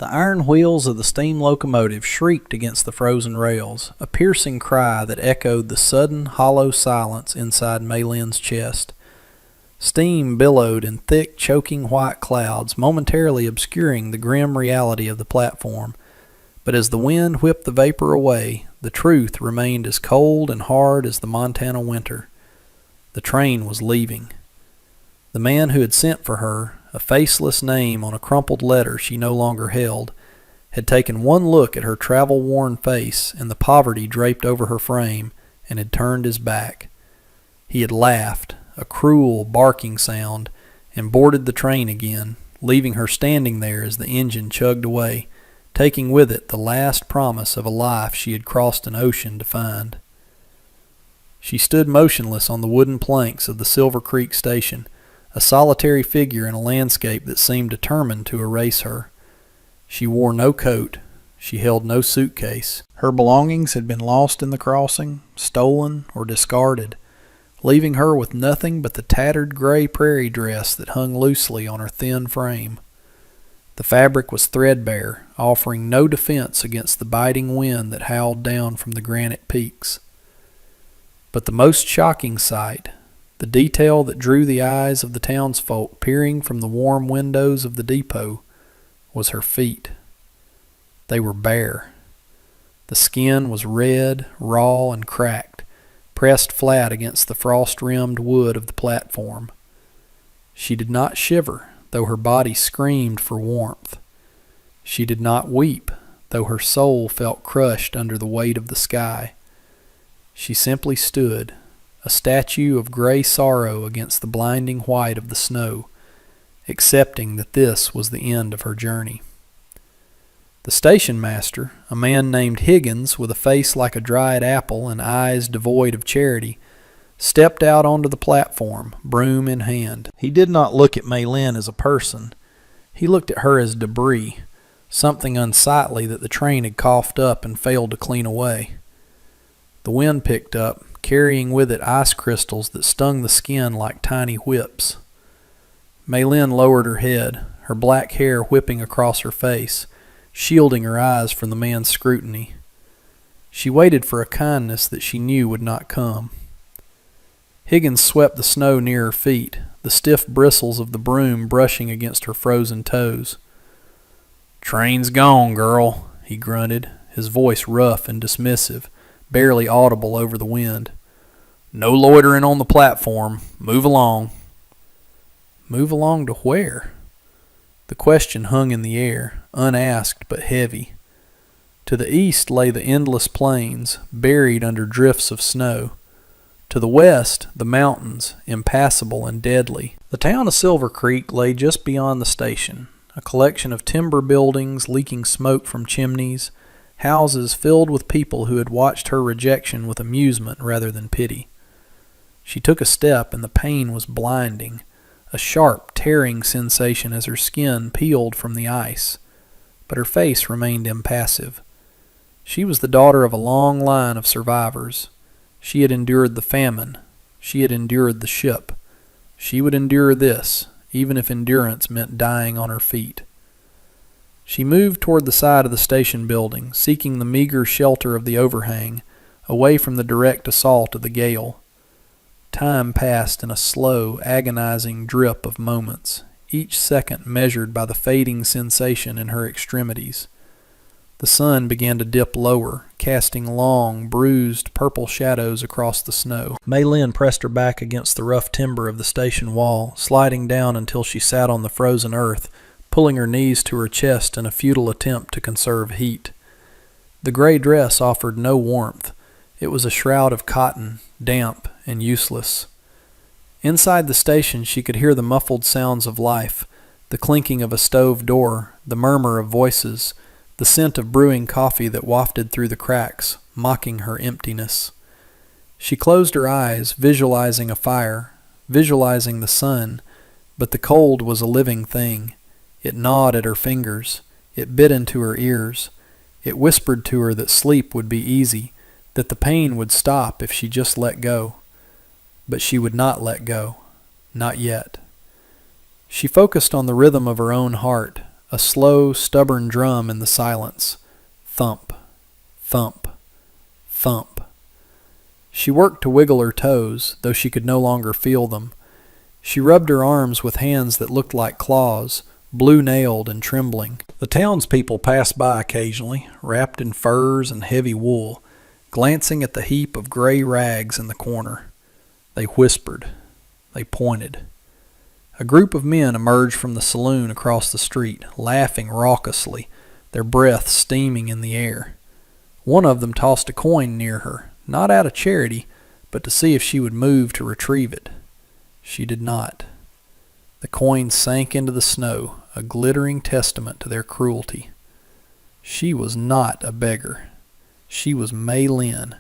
The iron wheels of the steam locomotive shrieked against the frozen rails, a piercing cry that echoed the sudden, hollow silence inside Maylin's chest. Steam billowed in thick, choking white clouds, momentarily obscuring the grim reality of the platform. But as the wind whipped the vapor away, the truth remained as cold and hard as the Montana winter. The train was leaving. The man who had sent for her, a faceless name on a crumpled letter she no longer held, had taken one look at her travel-worn face and the poverty draped over her frame, and had turned his back. He had laughed, a cruel, barking sound, and boarded the train again, leaving her standing there as the engine chugged away, taking with it the last promise of a life she had crossed an ocean to find. She stood motionless on the wooden planks of the Silver Creek station, a solitary figure in a landscape that seemed determined to erase her. She wore no coat. She held no suitcase. Her belongings had been lost in the crossing, stolen, or discarded, leaving her with nothing but the tattered gray prairie dress that hung loosely on her thin frame. The fabric was threadbare, offering no defense against the biting wind that howled down from the granite peaks. But the most shocking sight, the detail that drew the eyes of the townsfolk peering from the warm windows of the depot, was her feet. They were bare. The skin was red, raw, and cracked, pressed flat against the frost-rimmed wood of the platform. She did not shiver, though her body screamed for warmth. She did not weep, though her soul felt crushed under the weight of the sky. She simply stood, a statue of gray sorrow against the blinding white of the snow, accepting that this was the end of her journey. The station master, a man named Higgins with a face like a dried apple and eyes devoid of charity, stepped out onto the platform, broom in hand. He did not look at Maylin as a person. He looked at her as debris, something unsightly that the train had coughed up and failed to clean away. The wind picked up, carrying with it ice crystals that stung the skin like tiny whips. Maylin lowered her head, her black hair whipping across her face, shielding her eyes from the man's scrutiny. She waited for a kindness that she knew would not come. Higgins swept the snow near her feet, the stiff bristles of the broom brushing against her frozen toes. "Train's gone, girl," he grunted, his voice rough and dismissive, barely audible over the wind. "No loitering on the platform. Move along." Move along to where? The question hung in the air, unasked but heavy. To the east lay the endless plains, buried under drifts of snow. To the west, the mountains, impassable and deadly. The town of Silver Creek lay just beyond the station, a collection of timber buildings leaking smoke from chimneys, houses filled with people who had watched her rejection with amusement rather than pity. She took a step and the pain was blinding, a sharp, tearing sensation as her skin peeled from the ice, but her face remained impassive. She was the daughter of a long line of survivors. She had endured the famine. She had endured the ship. She would endure this, even if endurance meant dying on her feet. She moved toward the side of the station building, seeking the meager shelter of the overhang, away from the direct assault of the gale. Time passed in a slow, agonizing drip of moments, each second measured by the fading sensation in her extremities. The sun began to dip lower, casting long, bruised, purple shadows across the snow. Maylin pressed her back against the rough timber of the station wall, sliding down until she sat on the frozen earth, pulling her knees to her chest in a futile attempt to conserve heat. The gray dress offered no warmth. It was a shroud of cotton, damp and useless. Inside the station she could hear the muffled sounds of life, the clinking of a stove door, the murmur of voices, the scent of brewing coffee that wafted through the cracks, mocking her emptiness. She closed her eyes, visualizing a fire, visualizing the sun, but the cold was a living thing. It gnawed at her fingers. It bit into her ears. It whispered to her that sleep would be easy, that the pain would stop if she just let go. But she would not let go. Not yet. She focused on the rhythm of her own heart, A slow, stubborn drum in the silence. Thump, thump, thump. She worked to wiggle her toes, though she could no longer feel them. She rubbed her arms with hands that looked like claws, blue-nailed and trembling. The townspeople passed by occasionally, wrapped in furs and heavy wool, glancing at the heap of gray rags in the corner. They whispered. They pointed. A group of men emerged from the saloon across the street, laughing raucously, their breath steaming in the air. One of them tossed a coin near her, not out of charity, but to see if she would move to retrieve it. She did not. The coin sank into the snow, a glittering testament to their cruelty. She was not a beggar. She was Mei Lin,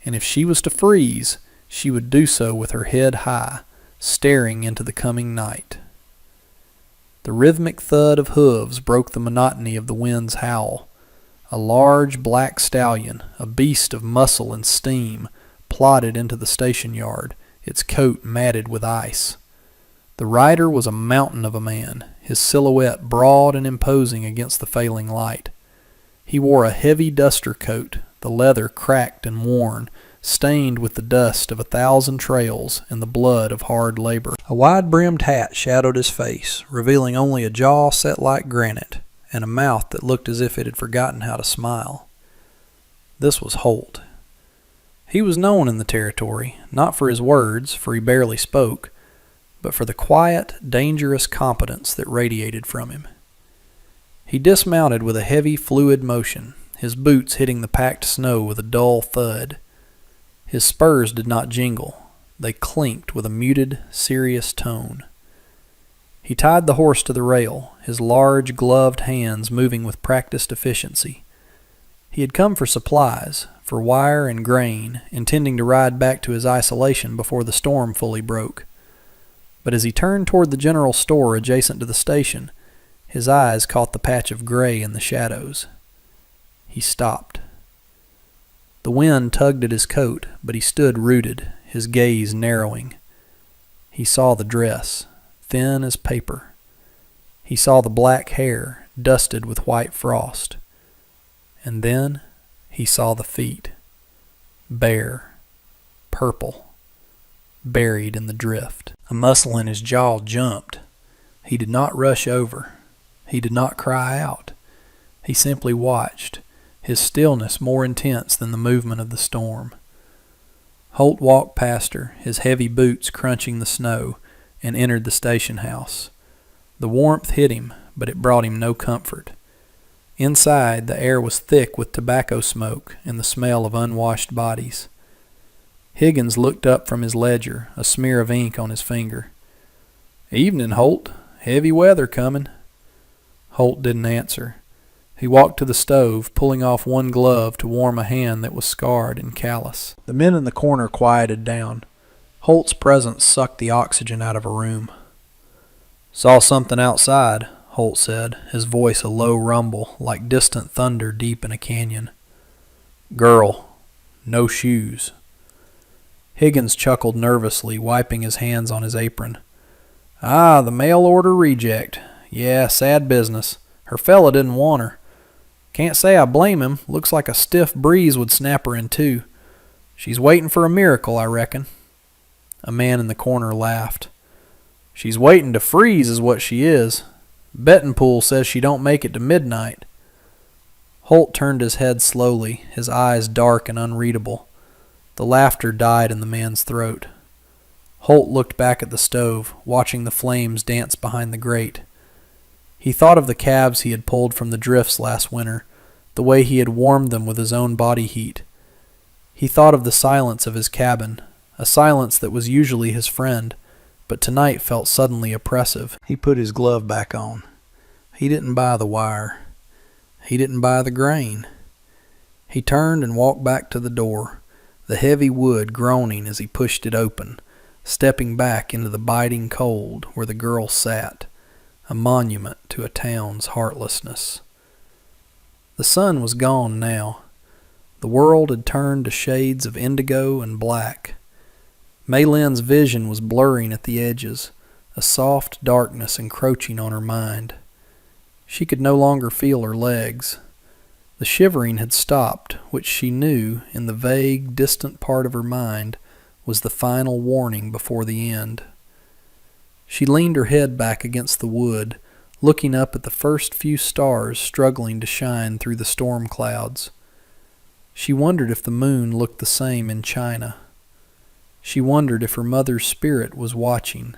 and if she was to freeze, she would do so with her head high, staring into the coming night. The rhythmic thud of hooves broke the monotony of the wind's howl. A large black stallion, a beast of muscle and steam, plodded into the station yard, its coat matted with ice. The rider was a mountain of a man, his silhouette broad and imposing against the failing light. He wore a heavy duster coat, the leather cracked and worn, stained with the dust of 1,000 trails and the blood of hard labor. A wide-brimmed hat shadowed his face, revealing only a jaw set like granite, and a mouth that looked as if it had forgotten how to smile. This was Holt. He was known in the territory, not for his words, for he barely spoke, but for the quiet, dangerous competence that radiated from him. He dismounted with a heavy, fluid motion, his boots hitting the packed snow with a dull thud. His spurs did not jingle. They clinked with a muted, serious tone. He tied the horse to the rail, his large, gloved hands moving with practiced efficiency. He had come for supplies, for wire and grain, intending to ride back to his isolation before the storm fully broke. But as he turned toward the general store adjacent to the station, his eyes caught the patch of gray in the shadows. He stopped. The wind tugged at his coat, but he stood rooted, his gaze narrowing. He saw the dress, thin as paper. He saw the black hair, dusted with white frost. And then he saw the feet, bare, purple, buried in the drift. A muscle in his jaw jumped. He did not rush over. He did not cry out. He simply watched, his stillness more intense than the movement of the storm. Holt walked past her, his heavy boots crunching the snow, and entered the station house. The warmth hit him, but it brought him no comfort. Inside, the air was thick with tobacco smoke and the smell of unwashed bodies. Higgins looked up from his ledger, a smear of ink on his finger. "Evening, Holt. Heavy weather coming." Holt didn't answer. He walked to the stove, pulling off one glove to warm a hand that was scarred and callous. The men in the corner quieted down. Holt's presence sucked the oxygen out of a room. "Saw something outside," Holt said, his voice a low rumble, like distant thunder deep in a canyon. "Girl. No shoes." Higgins chuckled nervously, wiping his hands on his apron. "Ah, the mail order reject. Yeah, sad business. Her fella didn't want her. Can't say I blame him. Looks like a stiff breeze would snap her in two. She's waiting for a miracle, I reckon." A man in the corner laughed. "She's waiting to freeze is what she is. Betting pool says she don't make it to midnight." Holt turned his head slowly, his eyes dark and unreadable. The laughter died in the man's throat. Holt looked back at the stove, watching the flames dance behind the grate. He thought of the calves he had pulled from the drifts last winter, the way he had warmed them with his own body heat. He thought of the silence of his cabin, a silence that was usually his friend, but tonight felt suddenly oppressive. He put his glove back on. He didn't buy the wire. He didn't buy the grain. He turned and walked back to the door, the heavy wood groaning as he pushed it open, stepping back into the biting cold where the girl sat, a monument to a town's heartlessness. The sun was gone now. The world had turned to shades of indigo and black. Mei Lin's vision was blurring at the edges, a soft darkness encroaching on her mind. She could no longer feel her legs. The shivering had stopped, which she knew, in the vague, distant part of her mind, was the final warning before the end. She leaned her head back against the wood, looking up at the first few stars struggling to shine through the storm clouds. She wondered if the moon looked the same in China. She wondered if her mother's spirit was watching,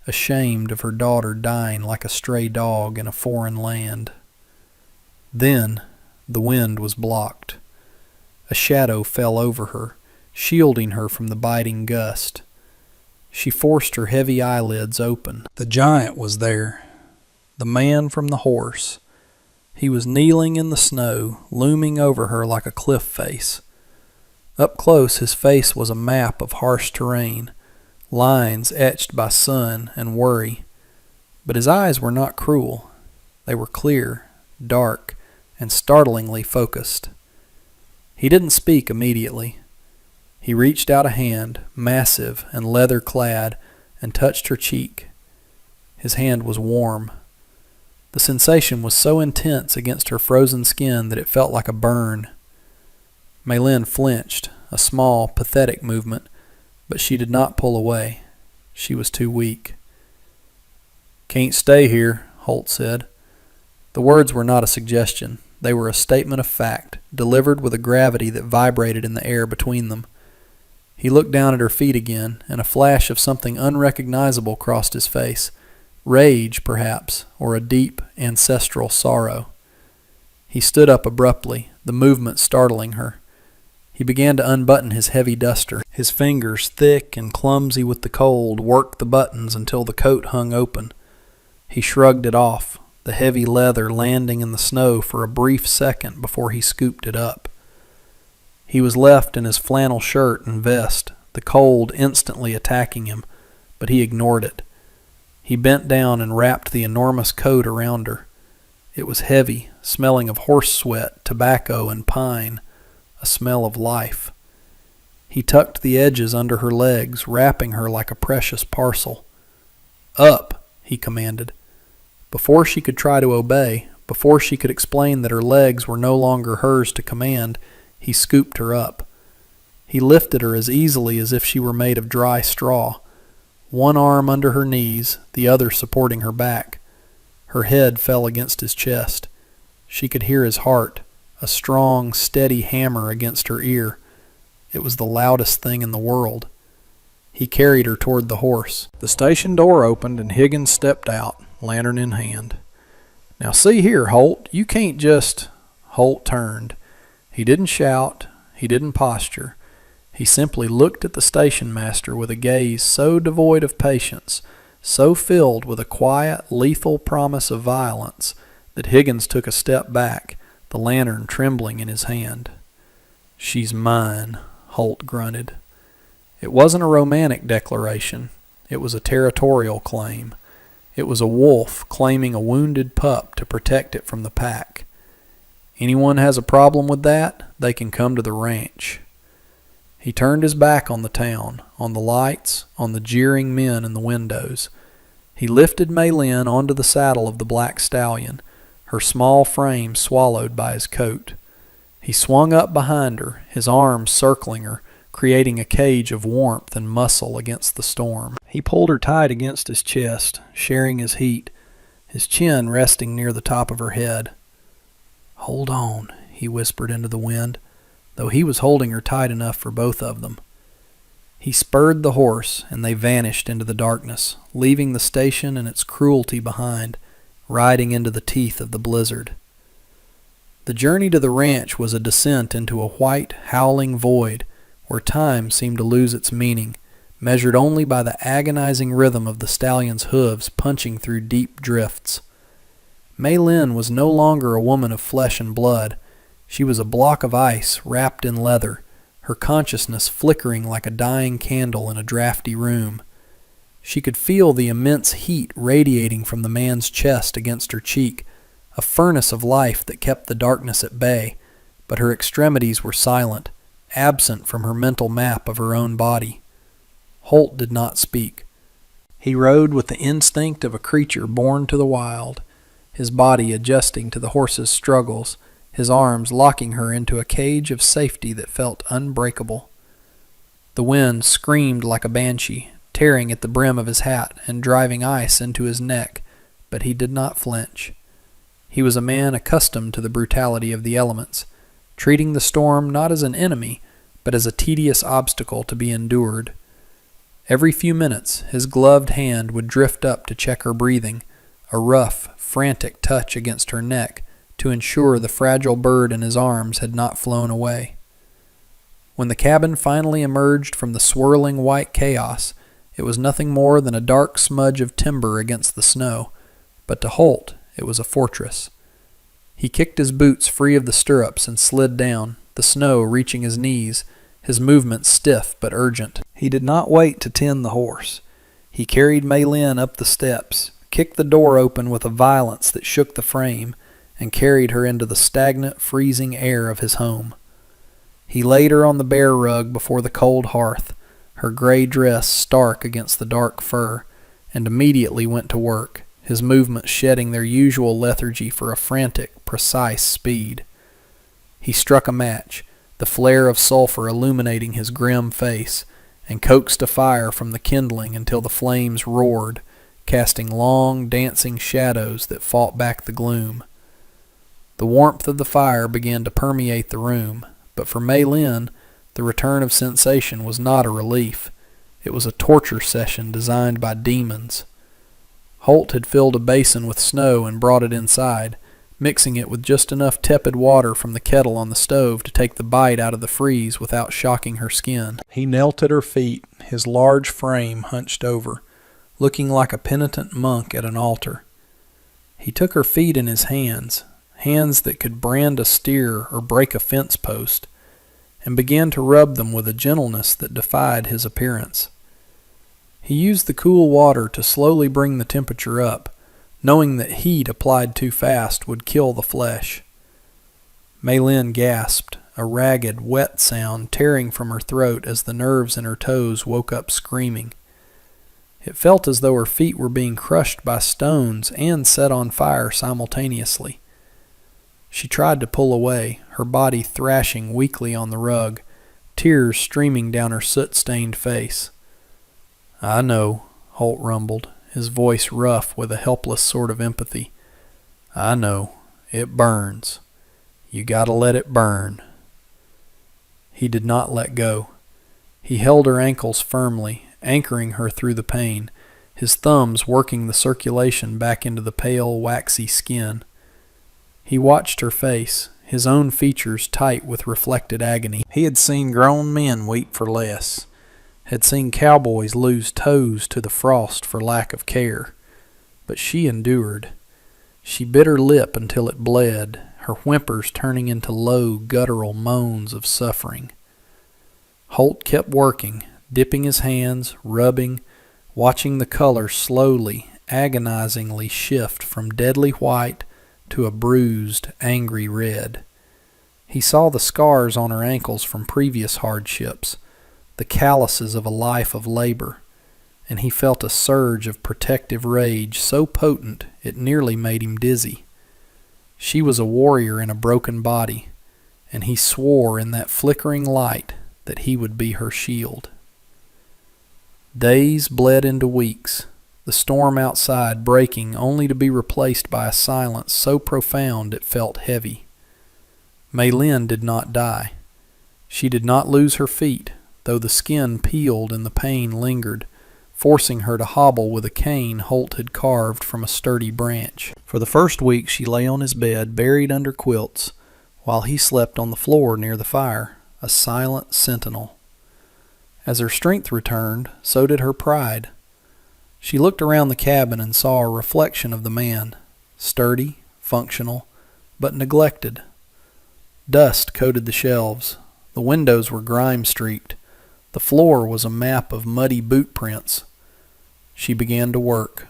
ashamed of her daughter dying like a stray dog in a foreign land. Then the wind was blocked. A shadow fell over her, shielding her from the biting gust. She forced her heavy eyelids open. The giant was there, the man from the horse. He was kneeling in the snow, looming over her like a cliff face. Up close his face was a map of harsh terrain, lines etched by sun and worry. But his eyes were not cruel. They were clear, dark, and startlingly focused. He didn't speak immediately. He reached out a hand, massive and leather-clad, and touched her cheek. His hand was warm. The sensation was so intense against her frozen skin that it felt like a burn. Maylin flinched, a small, pathetic movement, but she did not pull away. She was too weak. "Can't stay here," Holt said. The words were not a suggestion. They were a statement of fact, delivered with a gravity that vibrated in the air between them. He looked down at her feet again, and a flash of something unrecognizable crossed his face. Rage, perhaps, or a deep, ancestral sorrow. He stood up abruptly, the movement startling her. He began to unbutton his heavy duster. His fingers, thick and clumsy with the cold, worked the buttons until the coat hung open. He shrugged it off, the heavy leather landing in the snow for a brief second before he scooped it up. He was left in his flannel shirt and vest, the cold instantly attacking him, but he ignored it. He bent down and wrapped the enormous coat around her. It was heavy, smelling of horse sweat, tobacco, and pine, a smell of life. He tucked the edges under her legs, wrapping her like a precious parcel. "Up," he commanded. Before she could try to obey, before she could explain that her legs were no longer hers to command, he scooped her up. He lifted her as easily as if she were made of dry straw, one arm under her knees, the other supporting her back. Her head fell against his chest. She could hear his heart, a strong, steady hammer against her ear. It was the loudest thing in the world. He carried her toward the horse. The station door opened and Higgins stepped out, lantern in hand. "Now see here, Holt, you can't just—" Holt turned. He didn't shout. He didn't posture. He simply looked at the station master with a gaze so devoid of patience, so filled with a quiet, lethal promise of violence, that Higgins took a step back, the lantern trembling in his hand. "She's mine," Holt grunted. It wasn't a romantic declaration. It was a territorial claim. It was a wolf claiming a wounded pup to protect it from the pack. Anyone has a problem with that, they can come to the ranch. He turned his back on the town, on the lights, on the jeering men in the windows. He lifted Maylin onto the saddle of the black stallion, her small frame swallowed by his coat. He swung up behind her, his arms circling her, creating a cage of warmth and muscle against the storm. He pulled her tight against his chest, sharing his heat, his chin resting near the top of her head. "Hold on," he whispered into the wind, though he was holding her tight enough for both of them. He spurred the horse, and they vanished into the darkness, leaving the station and its cruelty behind, riding into the teeth of the blizzard. The journey to the ranch was a descent into a white, howling void, where time seemed to lose its meaning, measured only by the agonizing rhythm of the stallion's hooves punching through deep drifts. Maylin was no longer a woman of flesh and blood. She was a block of ice wrapped in leather, her consciousness flickering like a dying candle in a drafty room. She could feel the immense heat radiating from the man's chest against her cheek, a furnace of life that kept the darkness at bay, but her extremities were silent, absent from her mental map of her own body. Holt did not speak. He rode with the instinct of a creature born to the wild. his body adjusting to the horse's struggles, his arms locking her into a cage of safety that felt unbreakable. The wind screamed like a banshee, tearing at the brim of his hat and driving ice into his neck, but he did not flinch. He was a man accustomed to the brutality of the elements, treating the storm not as an enemy, but as a tedious obstacle to be endured. Every few minutes his gloved hand would drift up to check her breathing, a rough, frantic touch against her neck to ensure the fragile bird in his arms had not flown away. When the cabin finally emerged from the swirling white chaos, it was nothing more than a dark smudge of timber against the snow, but to Holt it was a fortress. He kicked his boots free of the stirrups and slid down, the snow reaching his knees, his movements stiff but urgent. He did not wait to tend the horse. He carried Maylin up the steps, kicked the door open with a violence that shook the frame, and carried her into the stagnant, freezing air of his home. He laid her on the bear rug before the cold hearth, her gray dress stark against the dark fur, and immediately went to work, his movements shedding their usual lethargy for a frantic, precise speed. He struck a match, the flare of sulfur illuminating his grim face, and coaxed a fire from the kindling until the flames roared, casting long, dancing shadows that fought back the gloom. The warmth of the fire began to permeate the room, but for Maylin, the return of sensation was not a relief. It was a torture session designed by demons. Holt had filled a basin with snow and brought it inside, mixing it with just enough tepid water from the kettle on the stove to take the bite out of the freeze without shocking her skin. He knelt at her feet, his large frame hunched over, looking like a penitent monk at an altar. He took her feet in his hands, hands that could brand a steer or break a fence post, and began to rub them with a gentleness that defied his appearance. He used the cool water to slowly bring the temperature up, knowing that heat applied too fast would kill the flesh. Maylin gasped, a ragged, wet sound tearing from her throat as the nerves in her toes woke up screaming. It felt as though her feet were being crushed by stones and set on fire simultaneously. She tried to pull away, her body thrashing weakly on the rug, tears streaming down her soot-stained face. "I know," Holt rumbled, his voice rough with a helpless sort of empathy. "I know. It burns. You gotta let it burn." He did not let go. He held her ankles firmly, anchoring her through the pain, his thumbs working the circulation back into the pale, waxy skin. He watched her face, his own features tight with reflected agony. He had seen grown men weep for less, had seen cowboys lose toes to the frost for lack of care. But she endured. She bit her lip until it bled, her whimpers turning into low, guttural moans of suffering. Holt kept working, dipping his hands, rubbing, watching the color slowly, agonizingly shift from deadly white to a bruised, angry red. He saw the scars on her ankles from previous hardships, the calluses of a life of labor, and he felt a surge of protective rage so potent it nearly made him dizzy. She was a warrior in a broken body, and he swore in that flickering light that he would be her shield. Days bled into weeks, the storm outside breaking only to be replaced by a silence so profound it felt heavy. Maylin did not die. She did not lose her feet, though the skin peeled and the pain lingered, forcing her to hobble with a cane Holt had carved from a sturdy branch. For the first week she lay on his bed, buried under quilts, while he slept on the floor near the fire, a silent sentinel. As her strength returned, so did her pride. She looked around the cabin and saw a reflection of the man, sturdy, functional, but neglected. Dust coated the shelves. The windows were grime-streaked. The floor was a map of muddy boot prints. She began to work.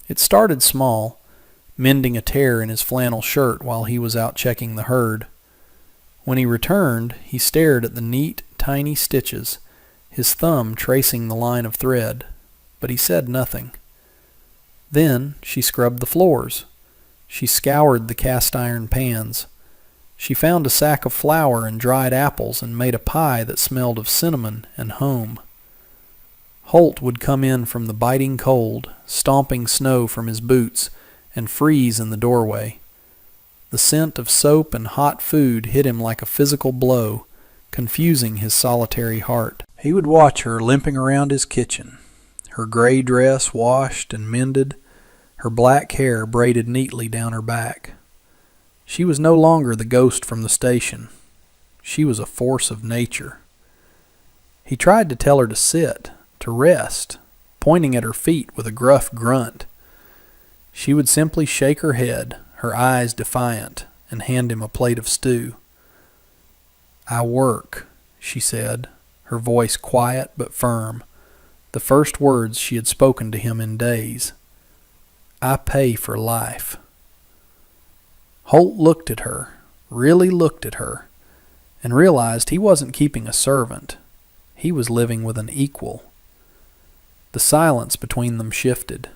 It started small, mending a tear in his flannel shirt while he was out checking the herd. When he returned, he stared at the neat, tiny stitches, his thumb tracing the line of thread, but he said nothing. Then she scrubbed the floors. She scoured the cast-iron pans. She found a sack of flour and dried apples and made a pie that smelled of cinnamon and home. Holt would come in from the biting cold, stomping snow from his boots, and freeze in the doorway. The scent of soap and hot food hit him like a physical blow, confusing his solitary heart. He would watch her limping around his kitchen, her gray dress washed and mended, her black hair braided neatly down her back. She was no longer the ghost from the station. She was a force of nature. He tried to tell her to sit, to rest, pointing at her feet with a gruff grunt. She would simply shake her head, her eyes defiant, and hand him a plate of stew. "I work," she said, her voice quiet but firm, the first words she had spoken to him in days. "I pay for life." Holt looked at her, really looked at her, and realized he wasn't keeping a servant. He was living with an equal. The silence between them shifted.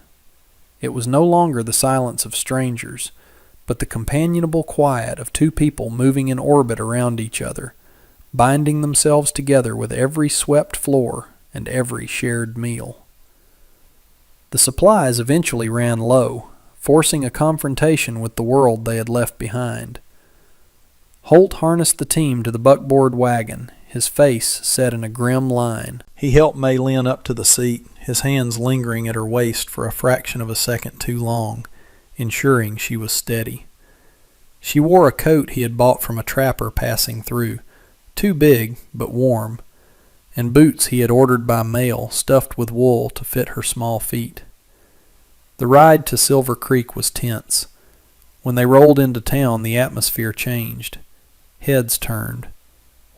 It was no longer the silence of strangers, but the companionable quiet of two people moving in orbit around each other, binding themselves together with every swept floor and every shared meal. The supplies eventually ran low, forcing a confrontation with the world they had left behind. Holt harnessed the team to the buckboard wagon, his face set in a grim line. He helped Maylin up to the seat, his hands lingering at her waist for a fraction of a second too long, ensuring she was steady. She wore a coat he had bought from a trapper passing through, too big but warm, and boots he had ordered by mail stuffed with wool to fit her small feet. The ride to Silver Creek was tense. When they rolled into town, the atmosphere changed. Heads turned.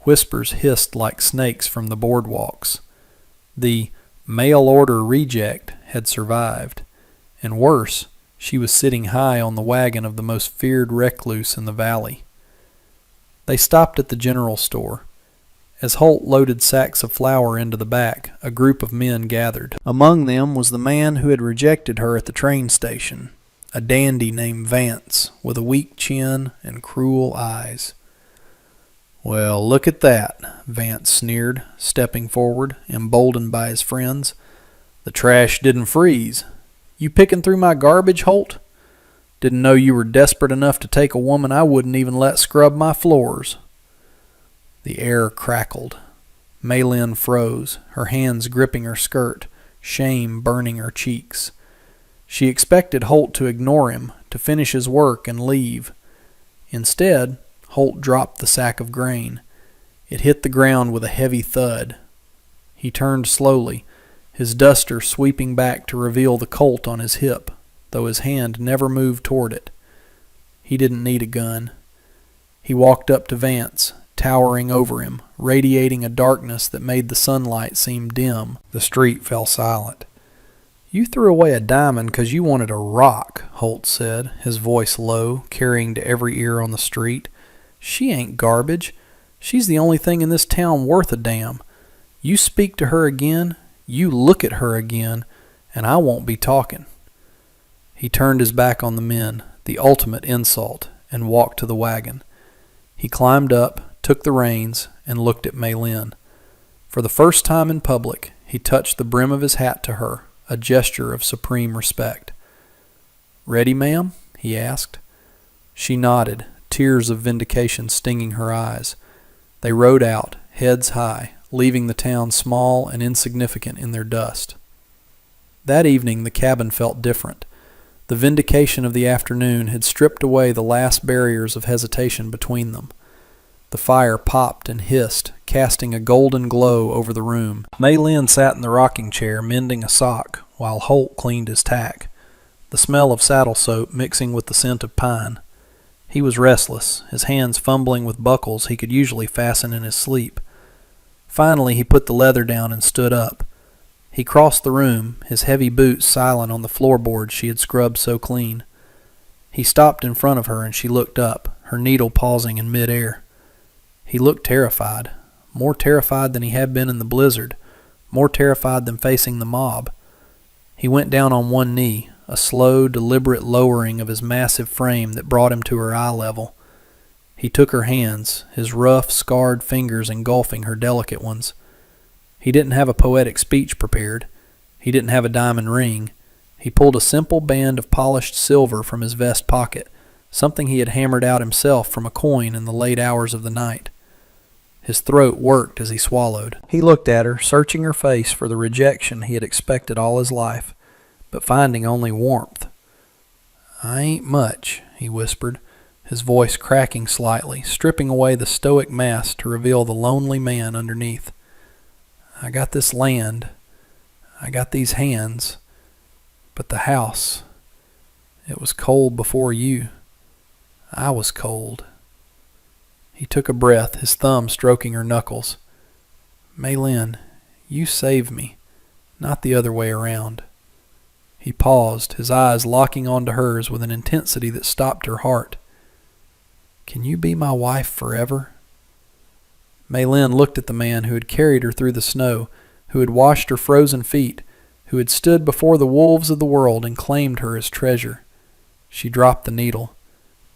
Whispers hissed like snakes from the boardwalks. The mail-order reject had survived, and worse, she was sitting high on the wagon of the most feared recluse in the valley. They stopped at the general store. As Holt loaded sacks of flour into the back, a group of men gathered. Among them was the man who had rejected her at the train station, a dandy named Vance, with a weak chin and cruel eyes. "Well, look at that," Vance sneered, stepping forward, emboldened by his friends. "The trash didn't freeze. You picking through my garbage, Holt? Didn't know you were desperate enough to take a woman I wouldn't even let scrub my floors." The air crackled. Maylin froze, her hands gripping her skirt, shame burning her cheeks. She expected Holt to ignore him, to finish his work and leave. Instead, Holt dropped the sack of grain. It hit the ground with a heavy thud. He turned slowly, his duster sweeping back to reveal the Colt on his hip, though his hand never moved toward it. He didn't need a gun. He walked up to Vance, towering over him, radiating a darkness that made the sunlight seem dim. The street fell silent. "You threw away a diamond 'cause you wanted a rock," Holt said, his voice low, carrying to every ear on the street. "She ain't garbage. She's the only thing in this town worth a damn. You speak to her again, you look at her again, and I won't be talking." He turned his back on the men, the ultimate insult, and walked to the wagon. He climbed up, took the reins, and looked at Maylin. For the first time in public, he touched the brim of his hat to her, a gesture of supreme respect. "Ready, ma'am?" he asked. She nodded, tears of vindication stinging her eyes. They rode out, heads high, leaving the town small and insignificant in their dust. That evening the cabin felt different. The vindication of the afternoon had stripped away the last barriers of hesitation between them. The fire popped and hissed, casting a golden glow over the room. Maylin sat in the rocking chair mending a sock, while Holt cleaned his tack, the smell of saddle soap mixing with the scent of pine. He was restless, his hands fumbling with buckles he could usually fasten in his sleep. Finally he put the leather down and stood up. He crossed the room, his heavy boots silent on the floorboards she had scrubbed so clean. He stopped in front of her and she looked up, her needle pausing in mid-air. He looked terrified, more terrified than he had been in the blizzard, more terrified than facing the mob. He went down on one knee, a slow, deliberate lowering of his massive frame that brought him to her eye level. He took her hands, his rough, scarred fingers engulfing her delicate ones. He didn't have a poetic speech prepared. He didn't have a diamond ring. He pulled a simple band of polished silver from his vest pocket, something he had hammered out himself from a coin in the late hours of the night. His throat worked as he swallowed. He looked at her, searching her face for the rejection he had expected all his life, but finding only warmth. "I ain't much," he whispered, his voice cracking slightly, stripping away the stoic mask to reveal the lonely man underneath. "I got this land. I got these hands. But the house, it was cold before you. I was cold." He took a breath, his thumb stroking her knuckles. "Maylin, you saved me, not the other way around." He paused, his eyes locking onto hers with an intensity that stopped her heart. "Can you be my wife forever?" Maylin looked at the man who had carried her through the snow, who had washed her frozen feet, who had stood before the wolves of the world and claimed her as treasure. She dropped the needle.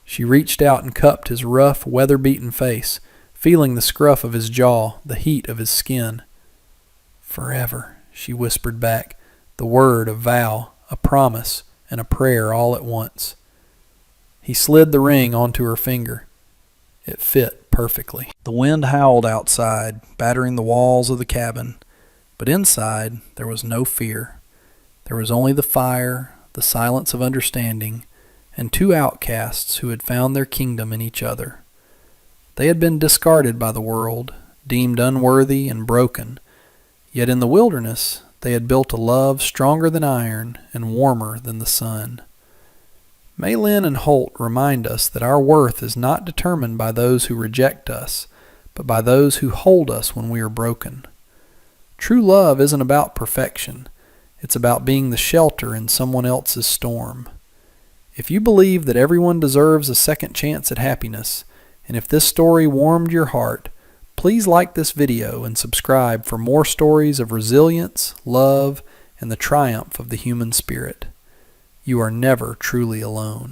She reached out and cupped his rough, weather-beaten face, feeling the scruff of his jaw, the heat of his skin. "Forever," she whispered back, the word a vow, a promise, and a prayer all at once. He slid the ring onto her finger. It fit perfectly. The wind howled outside, battering the walls of the cabin, but inside there was no fear. There was only the fire, the silence of understanding, and two outcasts who had found their kingdom in each other. They had been discarded by the world, deemed unworthy and broken, yet in the wilderness they had built a love stronger than iron and warmer than the sun. Maylin and Holt remind us that our worth is not determined by those who reject us, but by those who hold us when we are broken. True love isn't about perfection. It's about being the shelter in someone else's storm. If you believe that everyone deserves a second chance at happiness, and if this story warmed your heart, please like this video and subscribe for more stories of resilience, love, and the triumph of the human spirit. You are never truly alone.